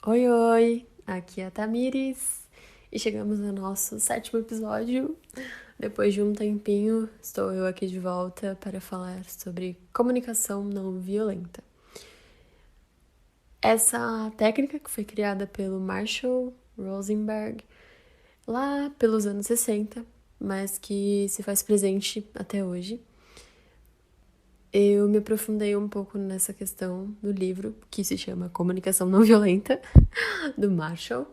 Oi, oi! Aqui é a Tamires e chegamos no nosso 7º episódio. Depois de um tempinho, estou eu aqui de volta para falar sobre comunicação não violenta. Essa técnica que foi criada pelo Marshall Rosenberg lá pelos anos 60, mas que se faz presente até hoje. Eu me aprofundei um pouco nessa questão no livro, que se chama Comunicação Não Violenta, do Marshall.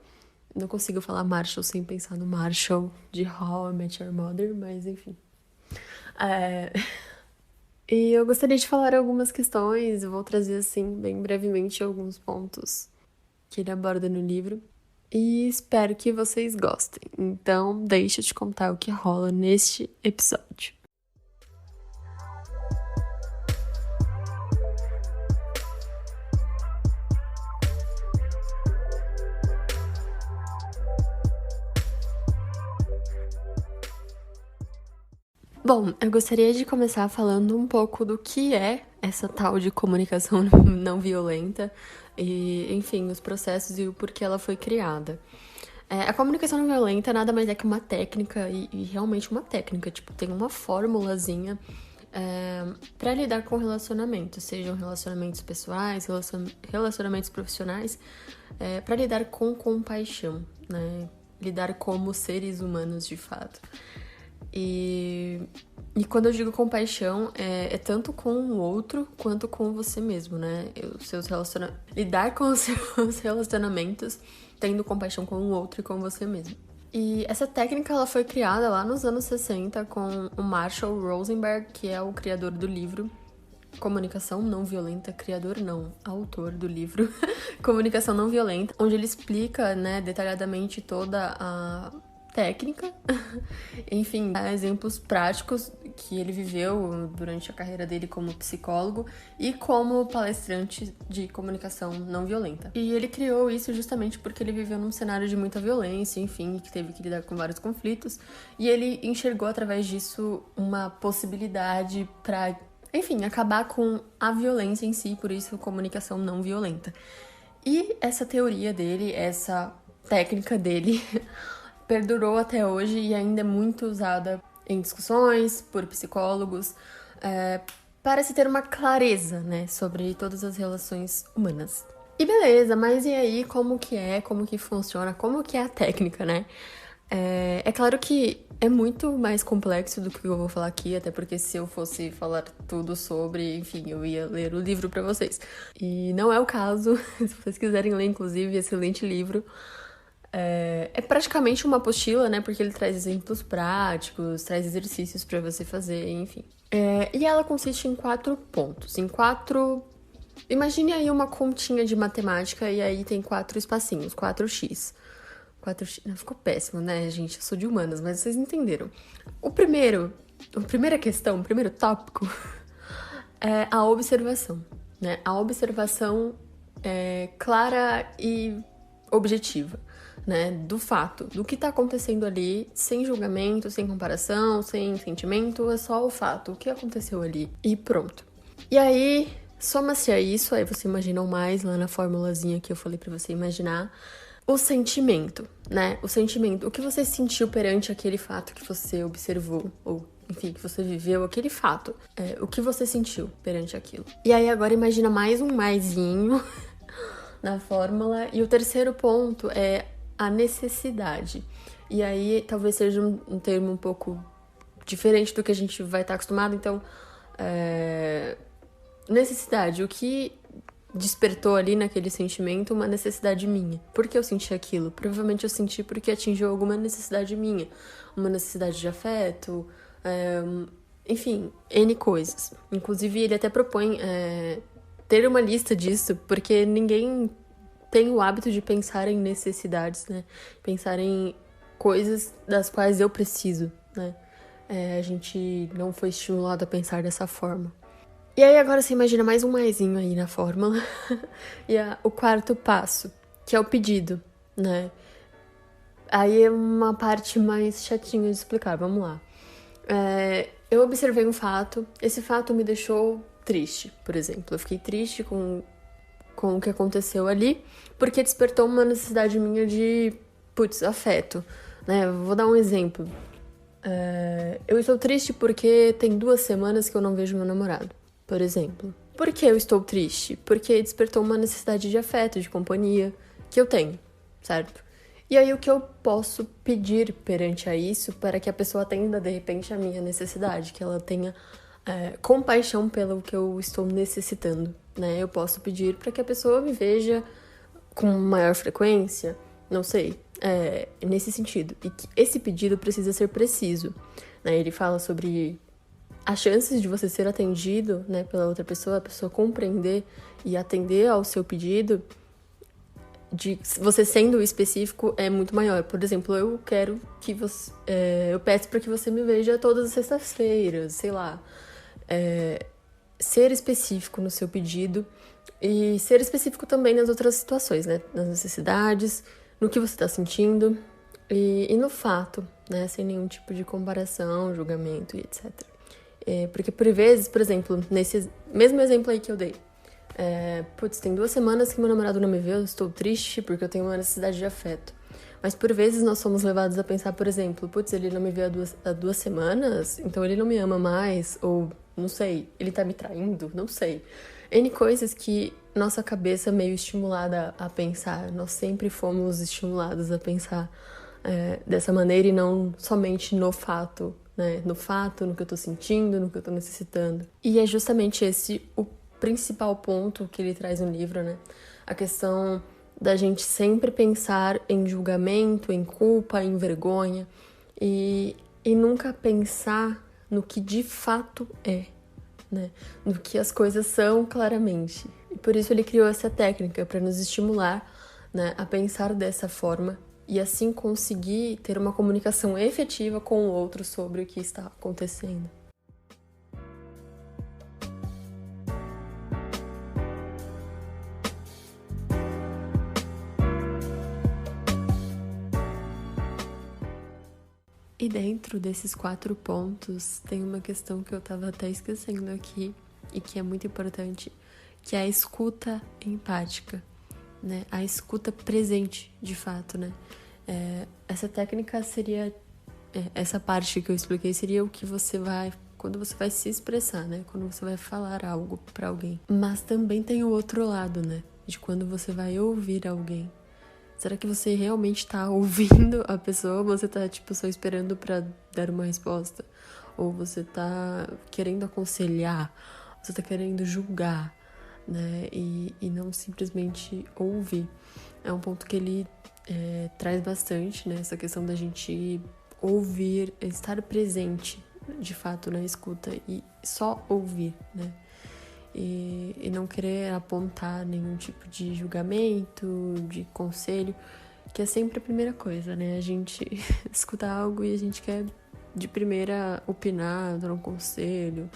Não consigo falar Marshall sem pensar no Marshall de How I Met Your Mother, mas enfim. E eu gostaria de falar algumas questões, eu vou trazer assim, bem brevemente, alguns pontos que ele aborda no livro. E espero que vocês gostem. Então, deixa eu te contar o que rola neste episódio. Bom, eu gostaria de começar falando um pouco do que é essa tal de comunicação não violenta e, enfim, os processos e o porquê ela foi criada. A comunicação não violenta nada mais é que uma técnica, e realmente uma técnica, tipo, tem uma formulazinha para lidar com relacionamentos, sejam relacionamentos pessoais, relacionamentos profissionais, para lidar com compaixão, né? Lidar como seres humanos de fato. E quando eu digo compaixão, é tanto com o outro quanto com você mesmo, né? Lidar com os seus relacionamentos tendo compaixão com o outro e com você mesmo. E essa técnica ela foi criada lá nos anos 60 com o Marshall Rosenberg, que é o criador do livro Comunicação Não Violenta, criador não, autor do livro Comunicação Não Violenta, onde ele explica, né, detalhadamente toda a técnica, enfim, dá exemplos práticos que ele viveu durante a carreira dele como psicólogo e como palestrante de comunicação não violenta. E ele criou isso justamente porque ele viveu num cenário de muita violência, enfim, que teve que lidar com vários conflitos, e ele enxergou através disso uma possibilidade para, enfim, acabar com a violência em si, por isso comunicação não violenta. E essa teoria dele, essa técnica dele perdurou até hoje e ainda é muito usada em discussões por psicólogos para se ter uma clareza, né, sobre todas as relações humanas. E beleza, mas e aí como que funciona, como que é a técnica, né? É claro que é muito mais complexo do que eu vou falar aqui, até porque se eu fosse falar tudo sobre, enfim, eu ia ler o livro para vocês. E não é o caso, se vocês quiserem ler, inclusive, excelente livro. É praticamente uma apostila, né? Porque ele traz exemplos práticos, traz exercícios para você fazer, enfim. E ela consiste em 4 pontos. Imagine aí uma continha de matemática e aí tem 4 espacinhos, 4x. 4x. Não, ficou péssimo, né, gente? Eu sou de humanas, mas vocês entenderam. A primeira questão, o primeiro tópico é a observação, né? A observação clara e objetiva, né, do fato, do que tá acontecendo ali, sem julgamento, sem comparação, sem sentimento, é só o fato, o que aconteceu ali e pronto. E aí, soma-se a isso, aí você imagina mais lá na formulazinha que eu falei pra você imaginar, o sentimento, né, o que você sentiu perante aquele fato que você observou, ou enfim, que você viveu aquele fato, o que você sentiu perante aquilo. E aí agora imagina mais um maisinho na fórmula, e o terceiro ponto é a necessidade. E aí talvez seja um termo um pouco diferente do que a gente vai estar acostumado, então necessidade, o que despertou ali naquele sentimento uma necessidade minha. Por que eu senti aquilo? Provavelmente eu senti porque atingiu alguma necessidade minha, uma necessidade de afeto, enfim, N coisas. Inclusive ele até propõe ter uma lista disso, porque ninguém tem o hábito de pensar em necessidades, né? Pensar em coisas das quais eu preciso, né? A gente não foi estimulado a pensar dessa forma. E aí agora você imagina mais um maisinho aí na fórmula. E o quarto passo, que é o pedido, né? Aí é uma parte mais chatinha de explicar, vamos lá. Eu observei um fato, esse fato me deixou triste, por exemplo. Eu fiquei triste com com o que aconteceu ali, porque despertou uma necessidade minha de, afeto, né? Vou dar um exemplo. Eu estou triste porque tem 2 semanas que eu não vejo meu namorado, por exemplo. Por que eu estou triste? Porque despertou uma necessidade de afeto, de companhia, que eu tenho, certo? E aí o que eu posso pedir perante a isso para que a pessoa atenda, de repente, a minha necessidade, que ela tenha compaixão pelo que eu estou necessitando, né? Eu posso pedir para que a pessoa me veja com maior frequência, não sei, nesse sentido. E que esse pedido precisa ser preciso, né? Ele fala sobre as chances de você ser atendido, né, pela outra pessoa, a pessoa compreender e atender ao seu pedido, de você sendo específico, é muito maior. Por exemplo, eu quero que você... eu peço para que você me veja todas as sextas-feiras, sei lá. Ser específico no seu pedido e ser específico também nas outras situações, né? Nas necessidades, no que você está sentindo e no fato, né? Sem nenhum tipo de comparação, julgamento e etc. Porque por vezes, por exemplo, nesse mesmo exemplo aí que eu dei, tem 2 semanas que meu namorado não me vê, eu estou triste porque eu tenho uma necessidade de afeto. Mas por vezes nós somos levados a pensar, por exemplo, ele não me vê há 2 semanas, então ele não me ama mais, ou não sei, ele tá me traindo, não sei. N coisas que nossa cabeça é meio estimulada a pensar, nós sempre fomos estimulados a pensar dessa maneira e não somente no fato, né? No fato, no que eu tô sentindo, no que eu tô necessitando. E é justamente esse o principal ponto que ele traz no livro, né? A questão da gente sempre pensar em julgamento, em culpa, em vergonha e nunca pensar no que de fato é, né? No que as coisas são claramente. E por isso ele criou essa técnica para nos estimular, né, a pensar dessa forma e assim conseguir ter uma comunicação efetiva com o outro sobre o que está acontecendo. E dentro desses 4 pontos, tem uma questão que eu estava até esquecendo aqui e que é muito importante, que é a escuta empática, né? A escuta presente, de fato, né? Essa técnica seria... essa parte que eu expliquei seria o que você vai... quando você vai se expressar, né? Quando você vai falar algo para alguém. Mas também tem o outro lado, né? De quando você vai ouvir alguém. Será que você realmente tá ouvindo a pessoa ou você tá, só esperando pra dar uma resposta? Ou você tá querendo aconselhar? Você tá querendo julgar, né? E não simplesmente ouvir. É um ponto que ele traz bastante, né? Essa questão da gente ouvir, estar presente, de fato, na escuta e só ouvir, né? E não querer apontar nenhum tipo de julgamento, de conselho, que é sempre a primeira coisa, né? A gente escuta algo e a gente quer de primeira opinar, dar um conselho,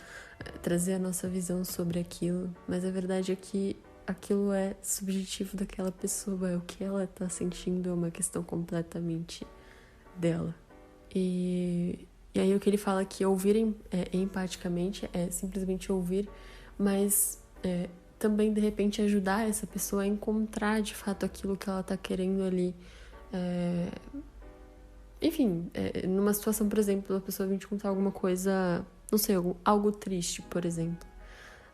trazer a nossa visão sobre aquilo, mas a verdade é que aquilo é subjetivo daquela pessoa, é o que ela tá sentindo, é uma questão completamente dela. E aí o que ele fala que ouvir empaticamente é simplesmente ouvir, mas também, de repente, ajudar essa pessoa a encontrar, de fato, aquilo que ela tá querendo ali. Enfim, numa situação, por exemplo, a pessoa vem te contar alguma coisa, não sei, algo triste, por exemplo,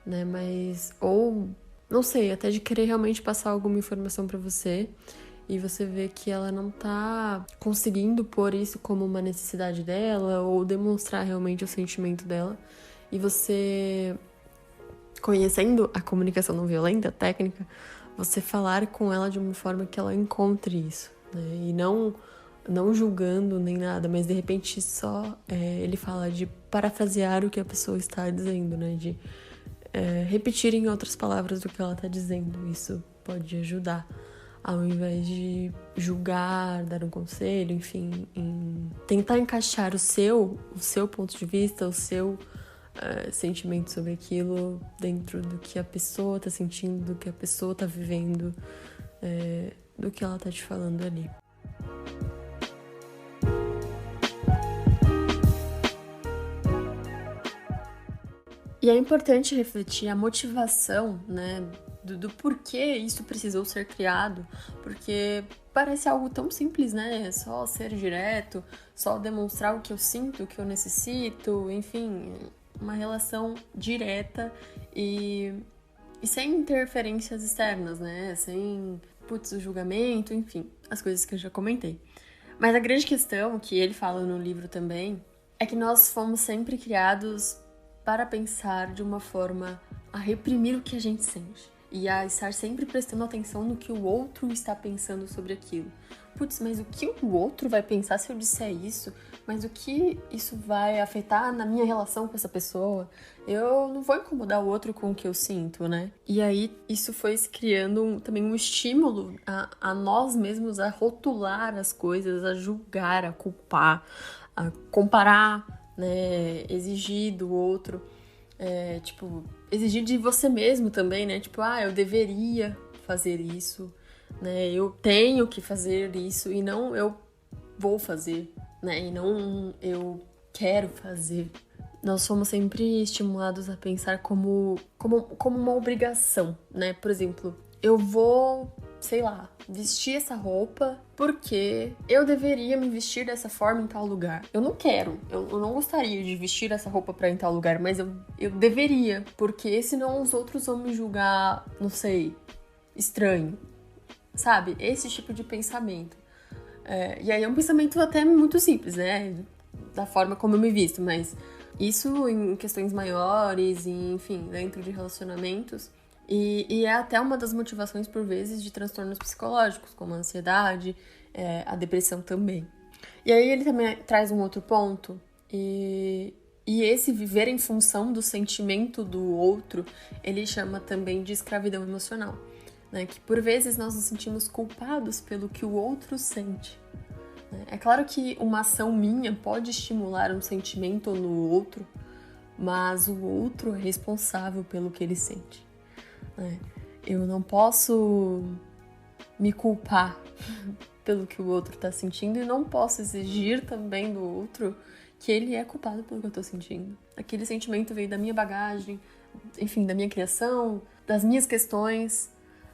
né? Mas, ou, não sei, até de querer realmente passar alguma informação pra você e você vê que ela não tá conseguindo pôr isso como uma necessidade dela ou demonstrar realmente o sentimento dela. E você, conhecendo a comunicação não violenta, a técnica, você falar com ela de uma forma que ela encontre isso, né? E não julgando nem nada, mas de repente só ele fala de parafrasear o que a pessoa está dizendo, né? De repetir em outras palavras do que ela está dizendo. Isso pode ajudar, ao invés de julgar, dar um conselho, enfim, em tentar encaixar o seu ponto de vista, o seu sentimento sobre aquilo dentro do que a pessoa tá sentindo, do que a pessoa tá vivendo, do que ela tá te falando ali. E é importante refletir a motivação, né, do porquê isso precisou ser criado, porque parece algo tão simples, né? É só ser direto, só demonstrar o que eu sinto, o que eu necessito, enfim, uma relação direta e sem interferências externas, né? Sem, o julgamento, enfim, as coisas que eu já comentei. Mas a grande questão, que ele fala no livro também, é que nós fomos sempre criados para pensar de uma forma a reprimir o que a gente sente e a estar sempre prestando atenção no que o outro está pensando sobre aquilo. Mas o que o outro vai pensar se eu disser isso? Mas o que isso vai afetar na minha relação com essa pessoa? Eu não vou incomodar o outro com o que eu sinto, né? E aí isso foi se criando também um estímulo a nós mesmos a rotular as coisas, a julgar, a culpar, a comparar, né? Exigir do outro. Exigir de você mesmo também, né? Eu deveria fazer isso, né? Eu tenho que fazer isso e não eu vou fazer, né? E não eu quero fazer. Nós somos sempre estimulados a pensar como uma obrigação, né? Por exemplo, eu vou, vestir essa roupa porque eu deveria me vestir dessa forma em tal lugar. Eu não quero, eu não gostaria de vestir essa roupa pra ir em tal lugar, mas eu deveria, porque senão os outros vão me julgar, não sei, estranho, sabe? Esse tipo de pensamento. E aí é um pensamento até muito simples, né? Da forma como eu me visto, mas isso em questões maiores, enfim, dentro de relacionamentos. E é até uma das motivações, por vezes, de transtornos psicológicos, como a ansiedade, a depressão também. E aí ele também traz um outro ponto, e esse viver em função do sentimento do outro, ele chama também de escravidão emocional, né? Que por vezes nós nos sentimos culpados pelo que o outro sente. É claro que uma ação minha pode estimular um sentimento no outro, mas o outro é responsável pelo que ele sente. Eu não posso me culpar pelo que o outro está sentindo e não posso exigir também do outro que ele é culpado pelo que eu estou sentindo. Aquele sentimento veio da minha bagagem, enfim, da minha criação, das minhas questões,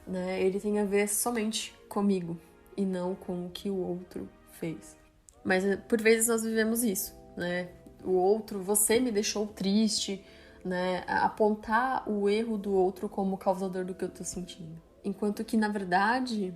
né? Ele tem a ver somente comigo e não com o que o outro fez. Mas por vezes nós vivemos isso, né? O outro, você me deixou triste, né? Apontar o erro do outro como causador do que eu tô sentindo. Enquanto que, na verdade,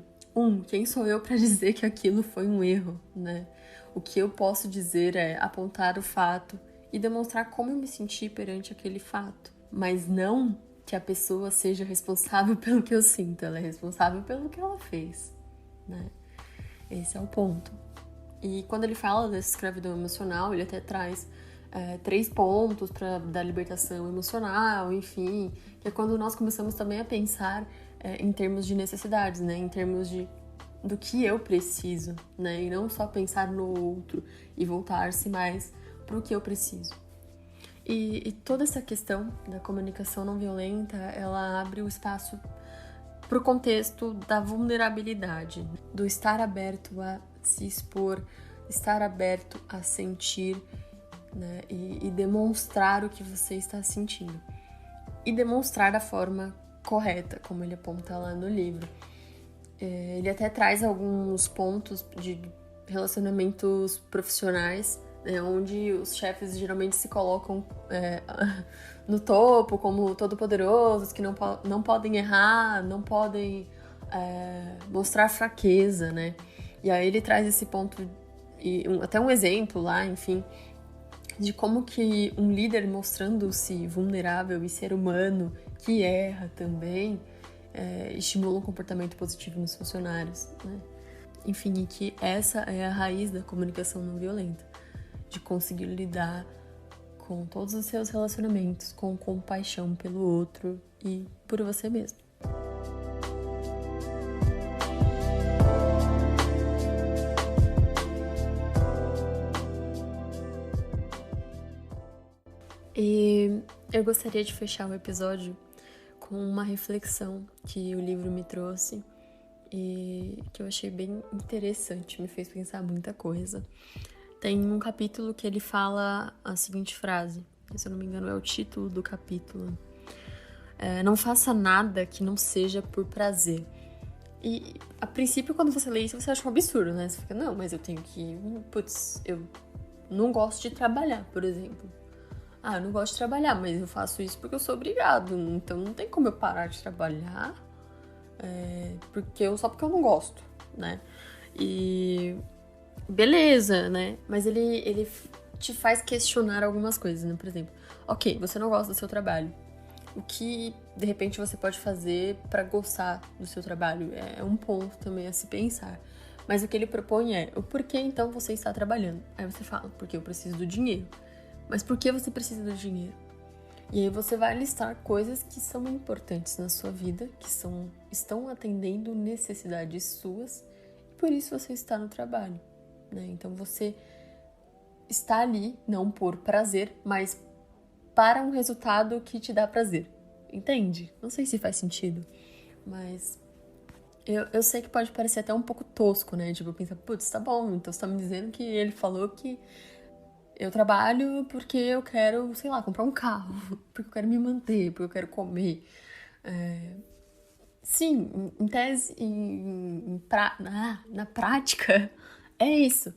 quem sou eu para dizer que aquilo foi um erro, né? O que eu posso dizer é apontar o fato e demonstrar como eu me senti perante aquele fato. Mas não que a pessoa seja responsável pelo que eu sinto, ela é responsável pelo que ela fez, né? Esse é o ponto. E quando ele fala dessa escravidão emocional, ele até traz 3 pontos da libertação emocional, enfim, que é quando nós começamos também a pensar em termos de necessidades, né? Em termos do que eu preciso, né? E não só pensar no outro e voltar-se mais para o que eu preciso. E toda essa questão da comunicação não violenta, ela abre o espaço para o contexto da vulnerabilidade, do estar aberto a se expor, estar aberto a sentir, né? E demonstrar o que você está sentindo. E demonstrar da forma correta, como ele aponta lá no livro. Ele até traz alguns pontos de relacionamentos profissionais, né, onde os chefes geralmente se colocam no topo como todo-poderosos, que não podem errar, não podem mostrar fraqueza, né? E aí ele traz esse ponto, até um exemplo lá, enfim, de como que um líder mostrando-se vulnerável e ser humano, que erra também, estimula um comportamento positivo nos funcionários, né? Enfim, e que essa é a raiz da comunicação não violenta, de conseguir lidar com todos os seus relacionamentos, com compaixão pelo outro e por você mesmo. E eu gostaria de fechar o episódio com uma reflexão que o livro me trouxe e que eu achei bem interessante, me fez pensar muita coisa. Tem um capítulo que ele fala a seguinte frase, se eu não me engano é o título do capítulo. Não faça nada que não seja por prazer. E, a princípio, quando você lê isso, você acha um absurdo, né? Você fica, não, mas eu tenho que... Putz, eu não gosto de trabalhar, por exemplo. Ah, eu não gosto de trabalhar, mas eu faço isso porque eu sou obrigado. Então não tem como eu parar de trabalhar só porque eu não gosto, né? E beleza, né? Mas ele te faz questionar algumas coisas, né? Por exemplo, ok, você não gosta do seu trabalho. O que, de repente, você pode fazer para gostar do seu trabalho? É um ponto também a se pensar. Mas o que ele propõe é, o porquê então você está trabalhando? Aí você fala, porque eu preciso do dinheiro. Mas por que você precisa do dinheiro? E aí você vai listar coisas que são importantes na sua vida, que estão atendendo necessidades suas, e por isso você está no trabalho, né? Então você está ali, não por prazer, mas para um resultado que te dá prazer. Entende? Não sei se faz sentido, mas eu sei que pode parecer até um pouco tosco, né? Tipo, pensar, putz, tá bom, então você tá me dizendo que ele falou que eu trabalho porque eu quero, sei lá, comprar um carro, porque eu quero me manter, porque eu quero comer. Sim, em tese, na prática, é isso.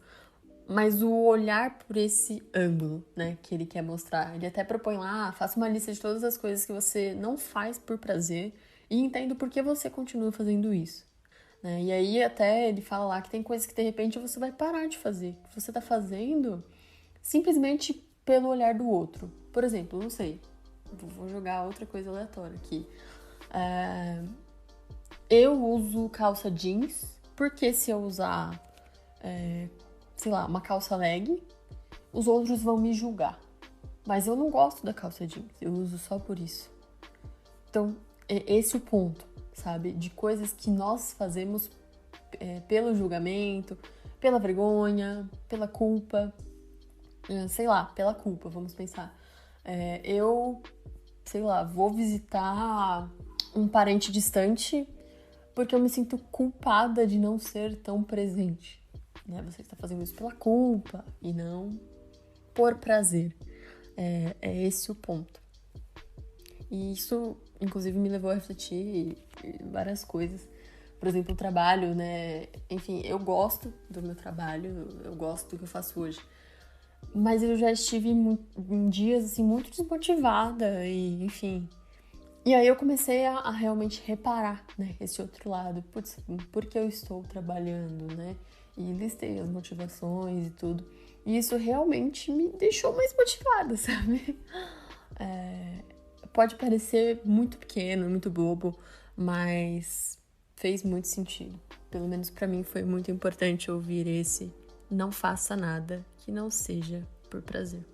Mas o olhar por esse ângulo, né, que ele quer mostrar. Ele até propõe lá, faça uma lista de todas as coisas que você não faz por prazer e entenda por que você continua fazendo isso. Né? E aí até ele fala lá que tem coisas que de repente você vai parar de fazer. Que você tá fazendo simplesmente pelo olhar do outro. Por exemplo, não sei, vou jogar outra coisa aleatória aqui. Eu uso calça jeans, porque se eu usar, sei lá, uma calça leg, os outros vão me julgar. Mas eu não gosto da calça jeans, eu uso só por isso. Então, é esse o ponto, sabe? De coisas que nós fazemos pelo julgamento, pela vergonha, pela culpa, sei lá, pela culpa, vamos pensar. Eu, sei lá, vou visitar um parente distante porque eu me sinto culpada de não ser tão presente. Né? Você está fazendo isso pela culpa e não por prazer. É esse o ponto. E isso, inclusive, me levou a refletir várias coisas. Por exemplo, o trabalho, né? Enfim, eu gosto do meu trabalho, eu gosto do que eu faço hoje. Mas eu já estive em dias, assim, muito desmotivada e, enfim. E aí eu comecei a realmente reparar, né, esse outro lado. Putz, por que eu estou trabalhando, né? E listei as motivações e tudo. E isso realmente me deixou mais motivada, sabe? Pode parecer muito pequeno, muito bobo, mas fez muito sentido. Pelo menos pra mim foi muito importante ouvir esse não faça nada que não seja por prazer.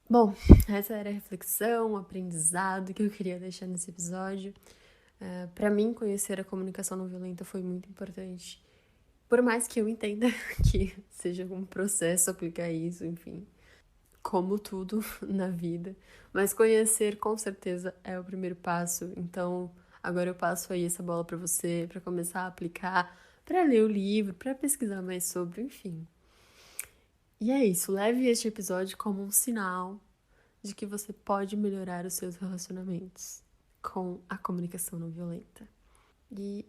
Bom, essa era a reflexão, o aprendizado que eu queria deixar nesse episódio. Para mim, conhecer a comunicação não violenta foi muito importante. Por mais que eu entenda que seja um processo aplicar isso, enfim, como tudo na vida. Mas conhecer, com certeza, é o primeiro passo. Então, agora eu passo aí essa bola para você, para começar a aplicar, para ler o livro, para pesquisar mais sobre, enfim. E é isso, leve este episódio como um sinal de que você pode melhorar os seus relacionamentos com a comunicação não violenta. E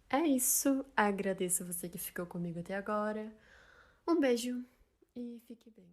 é isso, agradeço você que ficou comigo até agora. Um beijo e fique bem.